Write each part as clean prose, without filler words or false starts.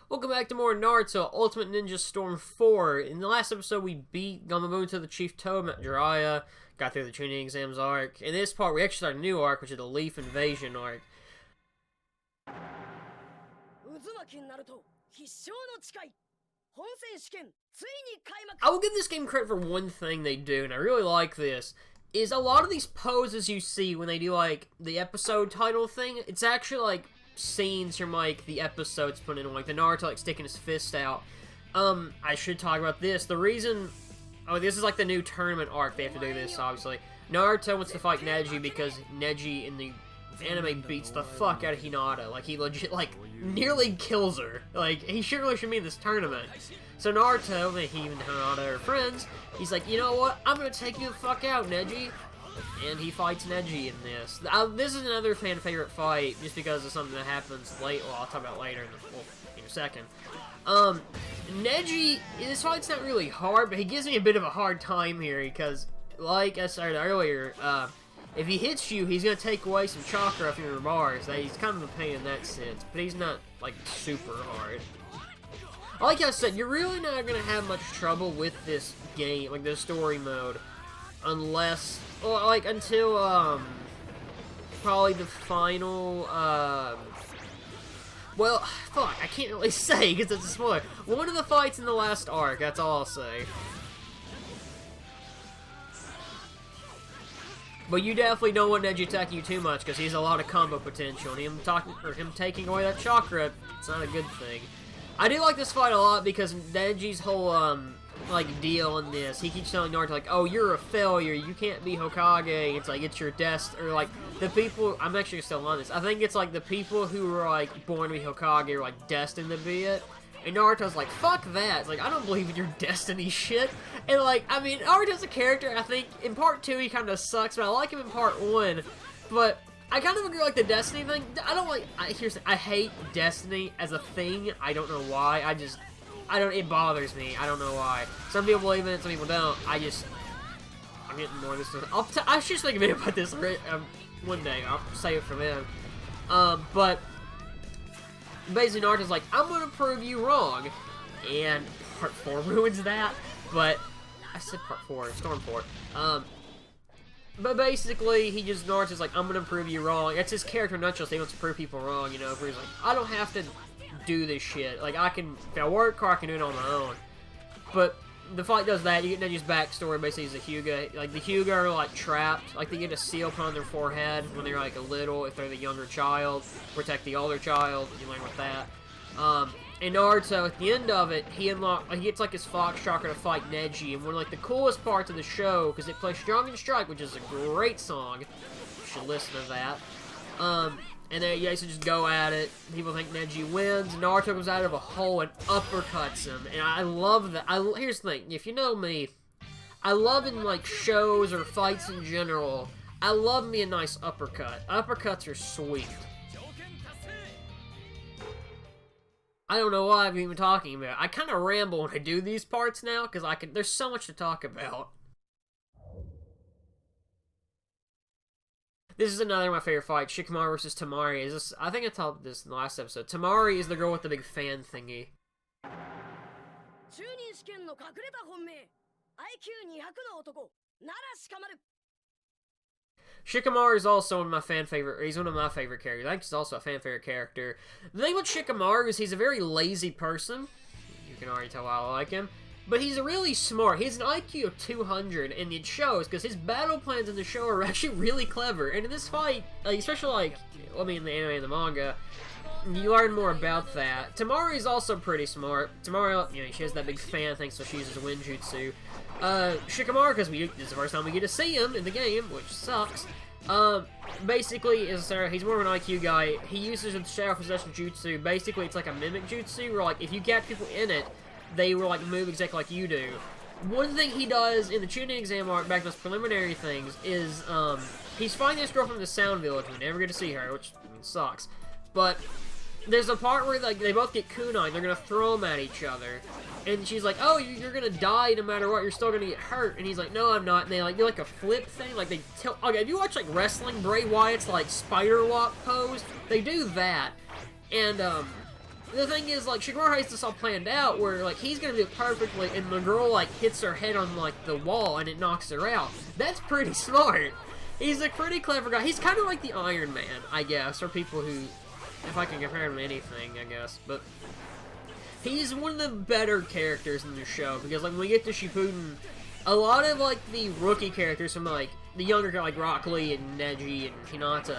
Welcome back to more Naruto Ultimate Ninja Storm 4. In the last episode, we beat Gamabuto the Chief Toad, Mount Jiraiya, got through the Chunin Exams arc. In this part, we actually start a new arc, which is the Leaf Invasion arc. I will give this game credit for one thing they do, and I really like this, is a lot of these poses you see when they do, like, the episode title thing, it's actually, like, scenes from, like, the episodes put in, like, the Naruto, like, sticking his fist out. I should talk about this. The reason... Oh, this is, like, the new tournament arc. They have to do this, obviously. Naruto wants to fight Neji because Neji in the anime beats the fuck out of Hinata. Like, he legit, like, nearly kills her. Like, he really should be in this tournament. So Naruto, and he and Hinata are friends, he's like, you know what? I'm gonna take you the fuck out, Neji. And he fights Neji in this. This is another fan-favorite fight, just because of something that happens late. Well, I'll talk about later in a second. Neji, this fight's not really hard, but he gives me a bit of a hard time here, because, like I said earlier, if he hits you, he's gonna take away some chakra from your bars. He's kind of a pain in that sense, but he's not, like, super hard. Like I said, you're really not gonna have much trouble with this game, like, this story mode, unless... Well, like, until, probably the final, well, fuck, I can't really say, because it's a spoiler. One of the fights in the last arc, that's all I'll say. But you definitely don't want Neji attacking you too much, because he has a lot of combo potential, and him taking away that chakra, it's not a good thing. I do like this fight a lot, because Neji's whole, like, deal in this. He keeps telling Naruto, like, oh, you're a failure, you can't be Hokage, it's like, it's your destiny, or, like, the people, I'm actually still on this, I think it's, like, the people who were, like, born to be Hokage are, like, destined to be it, and Naruto's like, fuck that, it's like, I don't believe in your destiny shit, and, like, I mean, Naruto's a character, I think, in part 2 he kind of sucks, but I like him in part 1, but I kind of agree, like, the destiny thing, I don't like, here's the thing, I hate destiny as a thing, I don't know why, it bothers me. I don't know why. Some people believe in it, some people don't. I'm getting more of this. I should just make a video about this one day. I'll save it for then. But basically, Naruto's like, I'm gonna prove you wrong, and part 4 ruins that. But I said part 4, Storm 4. But basically, Naruto's like, I'm gonna prove you wrong. That's his character in a nutshell. So he wants to prove people wrong, you know. Where he's like, I don't have to do this shit. Like, if I work hard, I can do it on my own. But the fight does that. You get Neji's backstory. Basically, he's a Hyuga. Like, the Hyuga are, like, trapped. Like, they get a seal put on their forehead when they're, like, a little. If they're the younger child, protect the older child. You learn with that. And Naruto, at the end of it, he gets, like, his Fox Chakra to fight Neji. And one of, like, the coolest parts of the show, because it plays Strong and Strike, which is a great song. You should listen to that. And then you guys just go at it. People think Neji wins. Naruto comes out of a hole and uppercuts him. And I love that. Here's the thing. If you know me, I love in, like, shows or fights in general, I love me a nice uppercut. Uppercuts are sweet. I don't know why I'm even talking about it. I kind of ramble when I do these parts now, because there's so much to talk about. This is another of my favorite fights, Shikamaru versus Tamari. I think I told this in the last episode. Tamari is the girl with the big fan thingy. Shikamaru is also one of my he's one of my favorite characters. I think he's also a fan favorite character. The thing with Shikamaru is he's a very lazy person. You can already tell why I like him. But he's really smart. He has an IQ of 200, and it shows, because his battle plans in the show are actually really clever. And in this fight, especially, like, I mean, in the anime and the manga, you learn more about that. Tamari's also pretty smart. Tamari, you know, she has that big fan thing, so she uses wind jutsu. Shikamaru, because this is the first time we get to see him in the game, which sucks. Basically, he's more of an IQ guy. He uses the Shadow Possession Jutsu. Basically, it's like a mimic jutsu, where, like, if you catch people in it, they will, like, move exactly like you do. One thing he does in the Chunin Exam arc, back to those preliminary things, is, he's fighting this girl from the Sound Village. We never get to see her, which, I mean, sucks. But there's a part where, like, they both get kunai, and they're gonna throw them at each other. And she's like, oh, you're gonna die no matter what, you're still gonna get hurt. And he's like, no, I'm not. And they, like, do, like, a flip thing, like, they tilt. Okay, if you watch, like, wrestling, Bray Wyatt's, like, spider walk pose, they do that. And, the thing is, like, Shikamaru has this all planned out where, like, he's gonna do it perfectly, and the girl, like, hits her head on, like, the wall, and it knocks her out. That's pretty smart. He's a pretty clever guy. He's kind of like the Iron Man, I guess, or people who, if I can compare him to anything, I guess, but he's one of the better characters in the show, because, like, when we get to Shippuden, a lot of, like, the rookie characters from, like, the younger, like, Rock Lee and Neji and Hinata,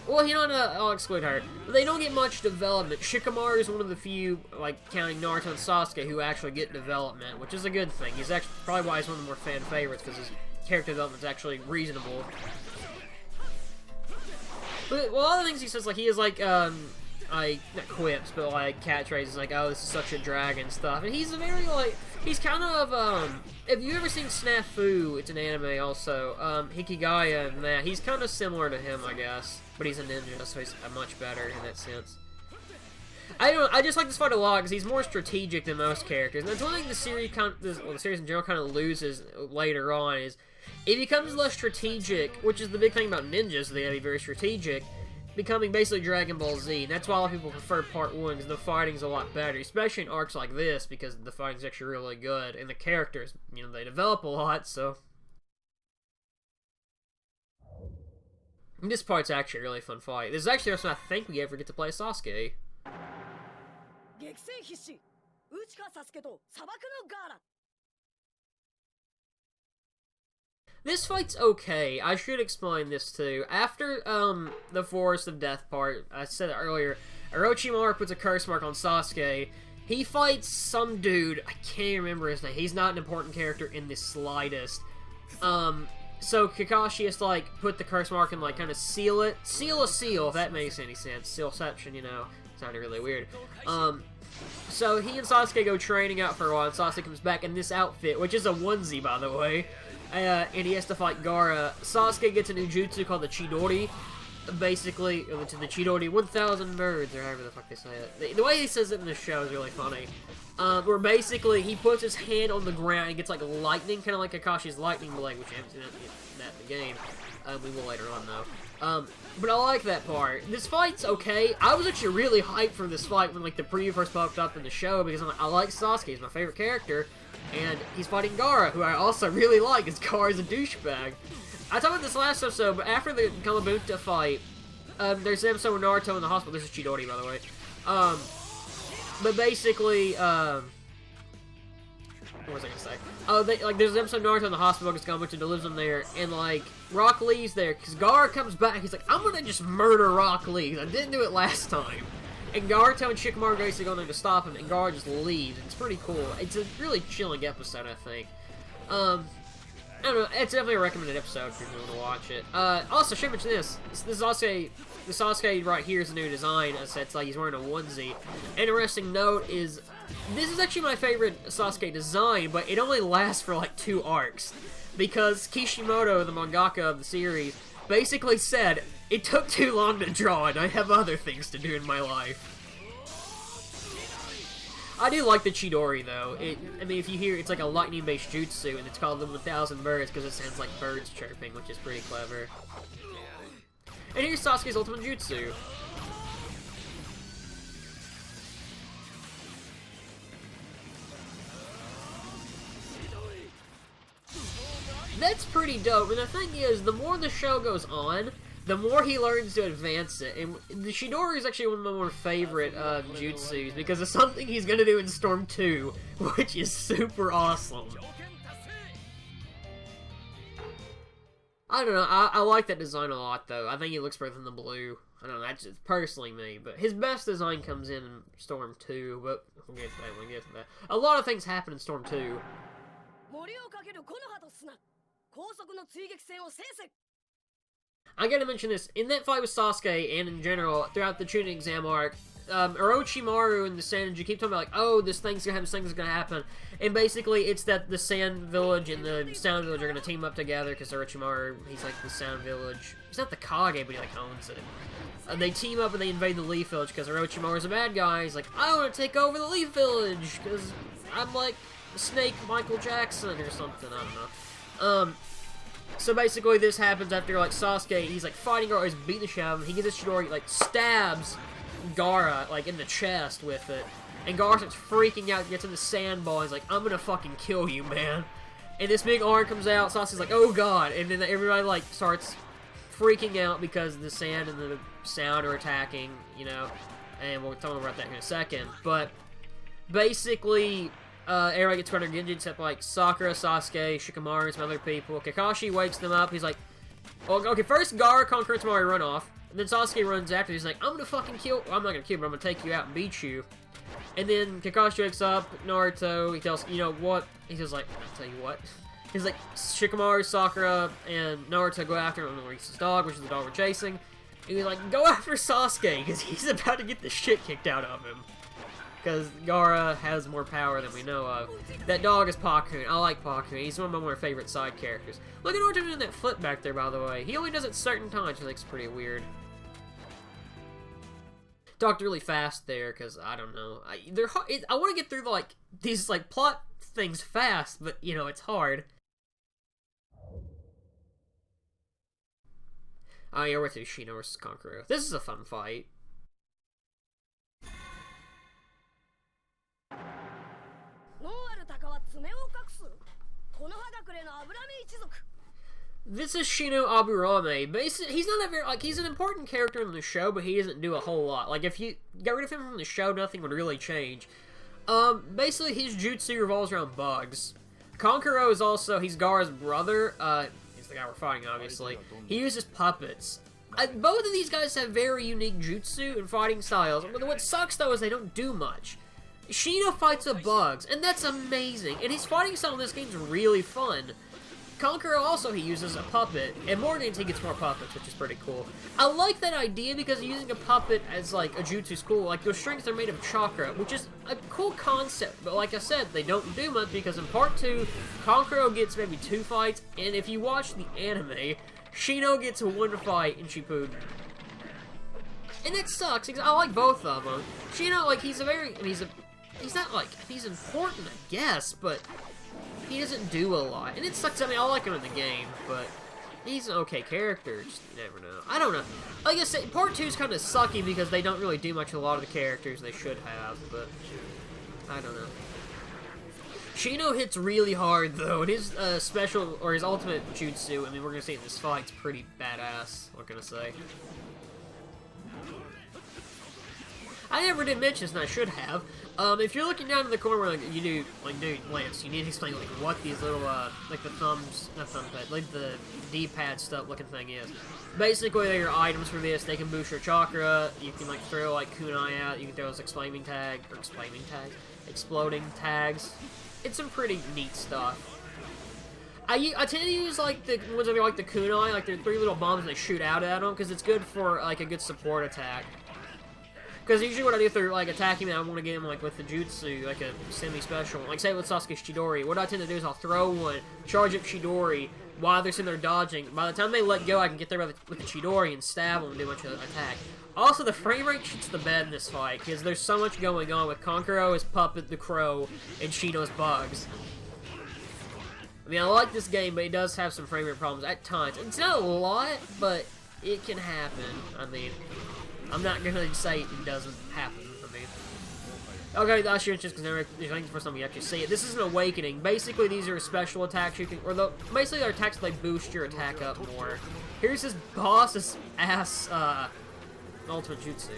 well, Hinata, I'll exclude her, but they don't get much development. Shikamaru is one of the few, like, counting Naruto and Sasuke, who actually get development, which is a good thing. He's actually, probably why he's one of the more fan favorites, because his character development is actually reasonable. But, well, all the things he says, like, he has, like, not quips, but, like, catchphrases, like, oh, this is such a dragon and stuff. And he's a very, like, he's kind of, if you've ever seen Snafu, it's an anime also, Hikigaya and that, he's kind of similar to him, I guess. But he's a ninja, so he's much better in that sense. I just like this fight a lot, because he's more strategic than most characters. And that's one thing the series, the series in general kind of loses later on, is it becomes less strategic, which is the big thing about ninjas, they have to be very strategic, becoming basically Dragon Ball Z. And that's why a lot of people prefer Part 1, because the fighting's a lot better, especially in arcs like this, because the fighting's actually really good, and the characters, you know, they develop a lot, so... And this part's actually a really fun fight. This is actually the first time I think we ever get to play Sasuke. This fight's okay. I should explain this too. After the Forest of Death part, I said it earlier, Orochimaru puts a curse mark on Sasuke. He fights some dude, I can't remember his name. He's not an important character in the slightest. So Kakashi has to, like, put the curse mark and, like, kind of seal it. Seal a seal, if that makes any sense. Sealception, you know. Sounded really weird. So he and Sasuke go training out for a while, and Sasuke comes back in this outfit, which is a onesie, by the way. And he has to fight Gaara. Sasuke gets a new jutsu called the Chidori. Basically, the Chidori 1000 birds, or however the fuck they say it. The way he says it in the show is really funny. Where basically he puts his hand on the ground and gets like lightning, kind of like Kakashi's lightning blade, which happens in the game. We will later on though. But I like that part. This fight's okay. I was actually really hyped for this fight when like the preview first popped up in the show, because I like Sasuke, he's my favorite character, and he's fighting Gaara, who I also really like, because Gaara's a douchebag. I talked about this last episode, but after the Kamabuta fight, there's an episode with Naruto in the hospital. This is Chidori, by the way. But basically, what was I gonna say? Oh, there's an episode of Naruto in the hospital because Kamabuta delivers him there, and, like, Rock Lee's there, because Gaara comes back, he's like, I'm gonna just murder Rock Lee, I didn't do it last time. And Naruto and Shikamaru basically go there to stop him, and Gaara just leaves. It's pretty cool. It's a really chilling episode, I think. I don't know, it's definitely a recommended episode if you're going to watch it. Also, should mention this. This is also, the Sasuke right here is a new design. It's like he's wearing a onesie. Interesting note is, this is actually my favorite Sasuke design, but it only lasts for like 2 arcs. Because Kishimoto, the mangaka of the series, basically said, it took too long to draw and I have other things to do in my life. I do like the Chidori, though. I mean, if you hear, it's like a lightning-based jutsu, and it's called the 1000 birds because it sounds like birds chirping, which is pretty clever. And here's Sasuke's ultimate jutsu. That's pretty dope, and the thing is, the more the show goes on, the more he learns to advance it. And the Chidori is actually one of my more favorite jutsus, because it's something he's going to do in Storm 2, which is super awesome. I don't know, I like that design a lot, though. I think he looks better than the blue. I don't know, that's just personally me, but his best design comes in Storm 2, but we'll get to that, we'll get to that. A lot of things happen in Storm 2. I gotta mention this, in that fight with Sasuke, and in general, throughout the Chunin exam arc, Orochimaru and the Sanji keep talking about, like, oh, this thing's gonna happen, this thing's gonna happen, and basically, it's that the Sand Village and the Sound Village are gonna team up together, because Orochimaru, he's like the Sound Village, he's not the Kage, but he, like, owns it. They team up and they invade the Leaf Village, because Orochimaru's a bad guy, he's like, I wanna take over the Leaf Village, because I'm like Snake Michael Jackson or something, I don't know. So basically this happens after, like, Sasuke, he's, like, fighting or he's beating the shit out of him, he gets his Chidori, like, stabs Gaara, like, in the chest with it. And Gaara starts freaking out, gets in the sandball, he's like, I'm gonna fucking kill you, man. And this big arm comes out, Sasuke's like, oh god, and then everybody, like, starts freaking out because the sand and the sound are attacking, you know, and we'll talk about that in a second, but basically, everybody gets caught under Genji except, like, Sakura, Sasuke, Shikamaru, and some other people. Kakashi wakes them up, he's like, well, okay, first Gaara, Conqueror, and Tamari run off, and then Sasuke runs after, he's like, I'm gonna fucking kill, well, I'm not gonna kill you, but I'm gonna take you out and beat you. And then Kakashi wakes up, Naruto, he tells, you know what, he's just like, I'll tell you what. He's like, Shikamaru, Sakura, and Naruto go after him, Risa's dog, which is the dog we're chasing. And he's like, go after Sasuke, because he's about to get the shit kicked out of him. Because Gaara has more power than we know of. That dog is Pakun. I like Pakun. He's one of my favorite side characters. Look at Naruto doing that flip back there, by the way. He only does it certain times, which I think is pretty weird. Talked really fast there, because, I don't know. I want to get through, like, these, like, plot things fast, but, you know, it's hard. Oh yeah, we're through Shino vs. Kankuro. This is a fun fight. This is Shino Aburame. Basically, he's not a very, like, he's an important character in the show, but he doesn't do a whole lot. Like, if you got rid of him from the show, nothing would really change. Basically, his jutsu revolves around bugs. Kankuro is also, he's Gaara's brother, he's the guy we're fighting, obviously. He uses puppets. Both of these guys have very unique jutsu and fighting styles, but what sucks, though, is they don't do much. Shino fights with bugs, and that's amazing, and his fighting style in this game is really fun. Kankuro also, he uses a puppet, and more games he gets more puppets, which is pretty cool. I like that idea because using a puppet as, like, a jutsu is cool. Like, those strings are made of chakra, which is a cool concept, but like I said, they don't do much because in Part 2, Kankuro gets maybe 2 fights, and if you watch the anime, Shino gets 1 fight in Shippuden. And it sucks, because I like both of them. Shino, like, he's not, like, he's important, I guess, but he doesn't do a lot. And it sucks, I mean, I like him in the game, but he's an okay character, just you never know. I don't know. Like I said, Part 2 is kind of sucky because they don't really do much with a lot of the characters they should have, but I don't know. Shino hits really hard, though, and his special, or his ultimate jutsu, I mean, we're gonna see in this fight, it's pretty badass, what can I say? I never did mention this, and I should have. If you're looking down in the corner where, like, you do, like, dude, Lance, you need to explain, like, what these little, like, the not thumbpad, like, the D-pad stuff looking thing is. Basically, they're your items for this. They can boost your chakra. You can, like, throw, like, kunai out. You can throw those exploding tags. It's some pretty neat stuff. I tend to use, like, the ones that are, like, the kunai, like, they're 3 little bombs and they shoot out at them, because it's good for, like, a good support attack. Because usually what I do if they're, like, attacking me, I want to get them, like, with the jutsu, like a semi-special. Like, say with Sasuke's Chidori, what I tend to do is I'll throw one, charge up Chidori, while they're sitting there dodging. By the time they let go, I can get there with the Chidori and stab them and do a bunch of attack. Also, the frame rate shits the bed in this fight, because there's so much going on with Kankuro, his puppet, the crow, and Shino's bugs. I mean, I like this game, but it does have some frame rate problems at times. It's not a lot, but it can happen. I mean, I'm not gonna say it doesn't happen. I mean, okay, that's just because I think the first time you actually see it. This is an awakening. Basically, these are special attacks you can, basically they're attacks that boost your attack up more. Here's his boss's ass ultimate jutsu.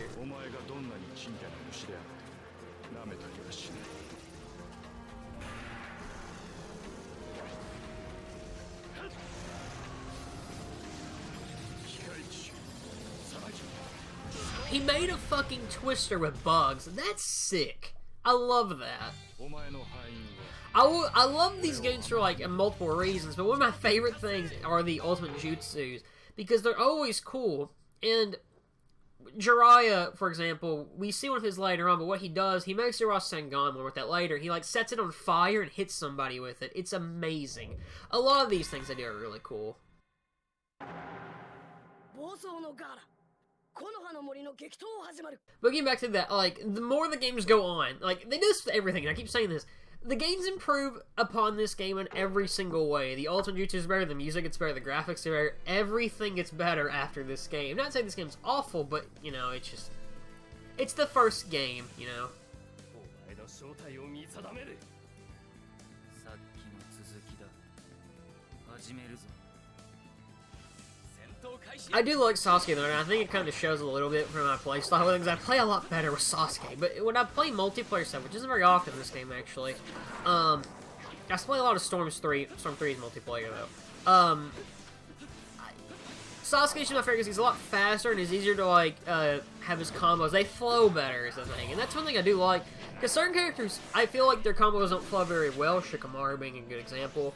He made a fucking twister with bugs. That's sick. I love that. I love these games for, like, multiple reasons, but one of my favorite things are the ultimate jutsus, because they're always cool. And Jiraiya, for example, we see one of his later on, but what he does, he makes the Rasengan, we'll work that later, he, like, sets it on fire and hits somebody with it. It's amazing. A lot of these things they do are really cool. But getting back to that, like, the more the games go on, like, they do this with everything, and I keep saying this, the games improve upon this game in every single way. The ultimate jutsu is better, the music gets better, the graphics are better, everything gets better after this game. I'm not saying this game's awful, but, you know, it's it's the first game, you know. I do like Sasuke though, and I think it kind of shows a little bit from my playstyle, because I play a lot better with Sasuke, but when I play multiplayer stuff, which isn't very often in this game actually, I play a lot of Storm 3's multiplayer though. Sasuke's my favorite because he's a lot faster and he's easier to like have his combos. They flow better is the thing, and that's one thing I do like. Because certain characters, I feel like their combos don't flow very well. Shikamaru being a good example,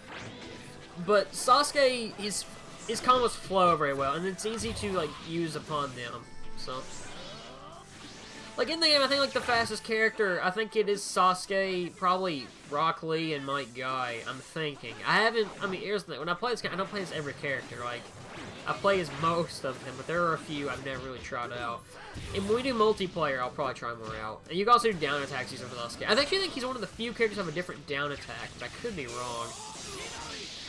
but Sasuke his combos flow very well, and it's easy to like use upon them. So, like in the game, I think like the fastest character, I think it is Sasuke, probably Rock Lee, and Mike Guy. I'm thinking. I mean, here's the thing. When I play this game, I don't play as every character. Like, I play as most of them, but there are a few I've never really tried out. And when we do multiplayer, I'll probably try more out. And you can also do down attacks using Sasuke. I actually think he's one of the few characters that have a different down attack, but I could be wrong.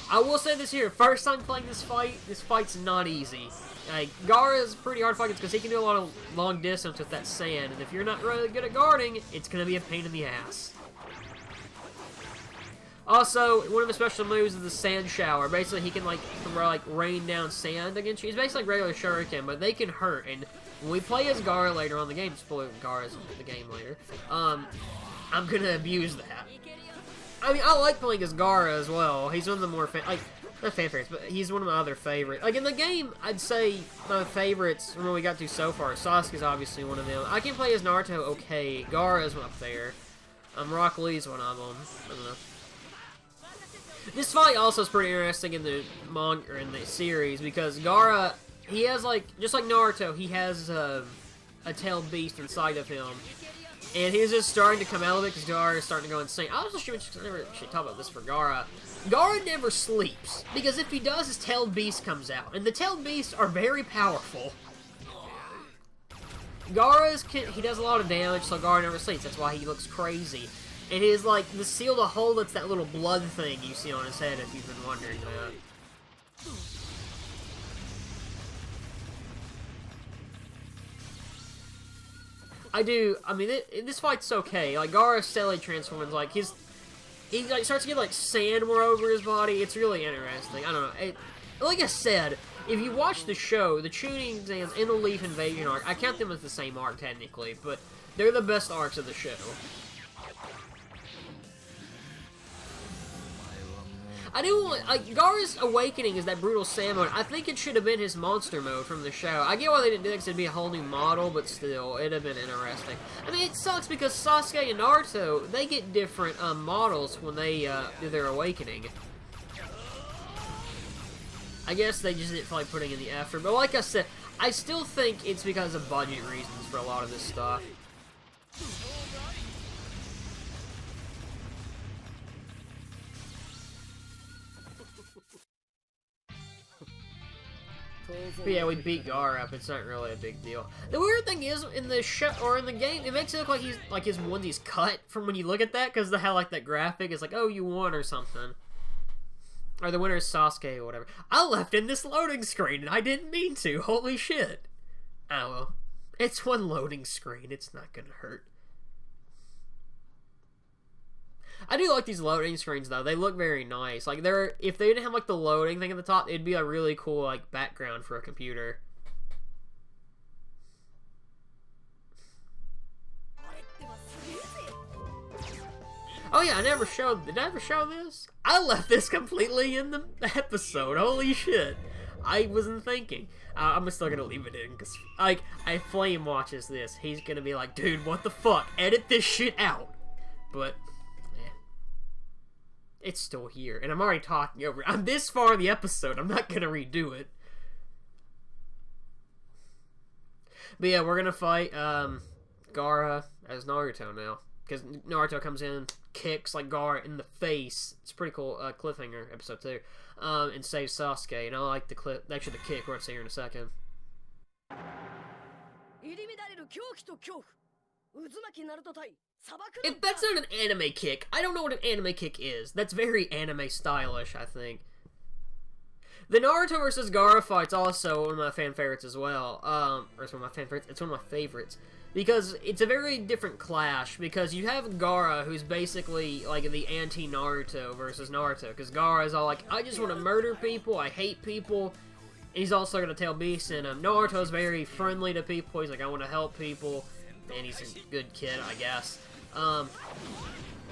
I will say this here, first time playing this fight's not easy. Like, Gaara's pretty hard to fight because he can do a lot of long distance with that sand, and if you're not really good at guarding, it's going to be a pain in the ass. Also, one of his special moves is the sand shower. Basically, he can like throw, like rain down sand against you. It's basically like regular shuriken, but they can hurt. And when we play as Gaara later on the game, spoiler, Gaara's the game later. I'm gonna abuse that. I mean, I like playing as Gaara as well. He's one of the more not fan favorites, but he's one of my other favorites. Like in the game, I'd say my favorites from what we got to so far. Sasuke's obviously one of them. I can play as Naruto okay. Gaara's up there. Rock Lee's one of them. I don't know. This fight also is pretty interesting in the manga or in the series because Gaara, he has like just like Naruto, he has a tailed beast inside of him, and he's just starting to come out of it because Gaara is starting to go insane. I was just never actually talk about this for Gaara. Gaara never sleeps because if he does, his tailed beast comes out, and the tailed beasts are very powerful. He does a lot of damage, so Gaara never sleeps. That's why he looks crazy. And his, like, the seal to hold, it's that little blood thing you see on his head, if you've been wondering that. I mean, this fight's okay. Like, Gaara steadily transforms, like, he like, starts to get, like, sand more over his body. It's really interesting. I don't know. Like I said, if you watch the show, the Chunin exams and the Leaf Invasion arc, I count them as the same arc, technically, but they're the best arcs of the show. I do like Gaara's awakening is that brutal sand mode. I think it should have been his monster mode from the show. I get why they didn't do it because it'd be a whole new model, but still, it'd have been interesting. I mean, it sucks because Sasuke and Naruto, they get different models when they do their awakening. I guess they just didn't feel like putting in the effort, but like I said, I still think it's because of budget reasons for a lot of this stuff. But yeah, we beat Gaara up. It's not really a big deal. The weird thing is, in the show or in the game, it makes it look like his onesies cut from when you look at that, because how like that graphic is like, oh, you won or something, or the winner is Sasuke or whatever. I left in this loading screen and I didn't mean to. Holy shit! Oh well, it's one loading screen. It's not gonna hurt. I do like these loading screens though. They look very nice. Like if they didn't have like the loading thing at the top, it'd be a really cool like background for a computer. Oh yeah, did I ever show this? I left this completely in the episode. Holy shit. I wasn't thinking. I'm still gonna leave it in because like if Flame watches this, he's gonna be like, dude, what the fuck? Edit this shit out. But it's still here, and I'm already talking over it. I'm this far in the episode, I'm not gonna redo it. But yeah, we're gonna fight Gaara as Naruto now. Because Naruto comes in, kicks like Gaara in the face. It's a pretty cool cliffhanger episode too. And saves Sasuke, and I like the clip, actually the kick, we're gonna see here in a second. If that's not an anime kick, I don't know what an anime kick is. That's very anime stylish, I think. The Naruto versus Gaara fight's also one of my fan favorites as well. Or it's one of my fan favorites. It's one of my favorites. Because it's a very different clash, because you have Gaara, who's basically, like, the anti-Naruto versus Naruto, because Gaara is all like, I just want to murder people, I hate people, and he's also got a tail beast in him. Naruto's very friendly to people, he's like, I want to help people, and he's a good kid, I guess.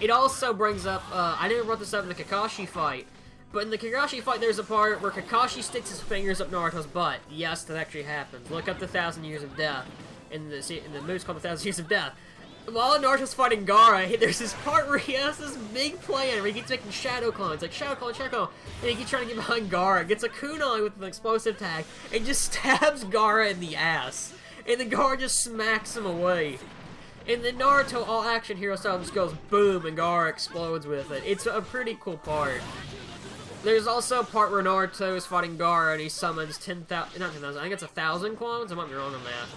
It also brings up, I never brought this up in the Kakashi fight, but in the Kakashi fight, there's a part where Kakashi sticks his fingers up Naruto's butt. Yes, that actually happens. Look up the 1,000 Years of Death. In the movie's called The 1,000 Years of Death. While Naruto's fighting Gaara, there's this part where he has this big plan where he keeps making shadow clones, like shadow clone, and he keeps trying to get behind Gaara, gets a kunai with an explosive tag, and just stabs Gaara in the ass. And then Gaara just smacks him away. And then Naruto, all action hero style, just goes boom, and Gaara explodes with it. It's a pretty cool part. There's also a part where Naruto is fighting Gaara, and he summons 10,000, not 10,000, I think it's 1,000 clones, I might be wrong on that.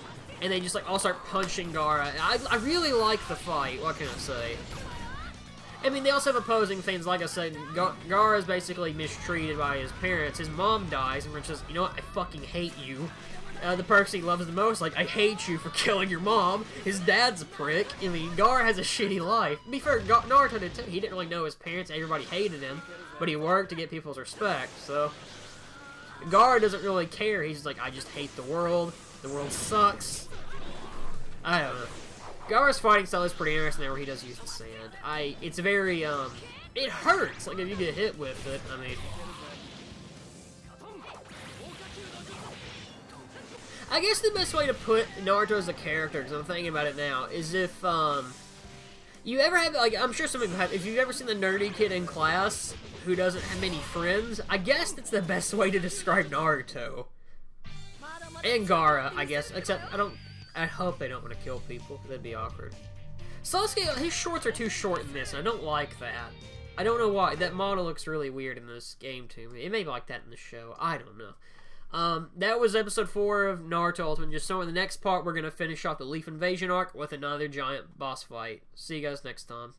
And they just, like, all start punching Gaara. I really like the fight, what can I say? I mean, they also have opposing things, like I said, Gaara is basically mistreated by his parents. His mom dies, and Rich says, you know what, I fucking hate you. The person he loves the most, like, I hate you for killing your mom. His dad's a prick. I mean, Gaara has a shitty life. To be fair, Naruto did too. He didn't really know his parents, everybody hated him, but he worked to get people's respect, so... Gaara doesn't really care, he's just like, I just hate the world sucks. I don't know. Gaara's fighting style is pretty interesting there where he does use the sand. It's very, it hurts, like if you get hit with it, I mean. I guess the best way to put Naruto as a character, because I'm thinking about it now, is if, you ever have, like, I'm sure some of you have, if you've ever seen the nerdy kid in class who doesn't have many friends, I guess that's the best way to describe Naruto. And Gaara, I guess, except I hope they don't want to kill people, that'd be awkward. Sasuke, his shorts are too short in this, and I don't like that. I don't know why, that model looks really weird in this game to me. It may be like that in the show, I don't know. That was episode 4 of Naruto Ultimate. Just so in the next part, we're going to finish off the Leaf Invasion arc with another giant boss fight. See you guys next time.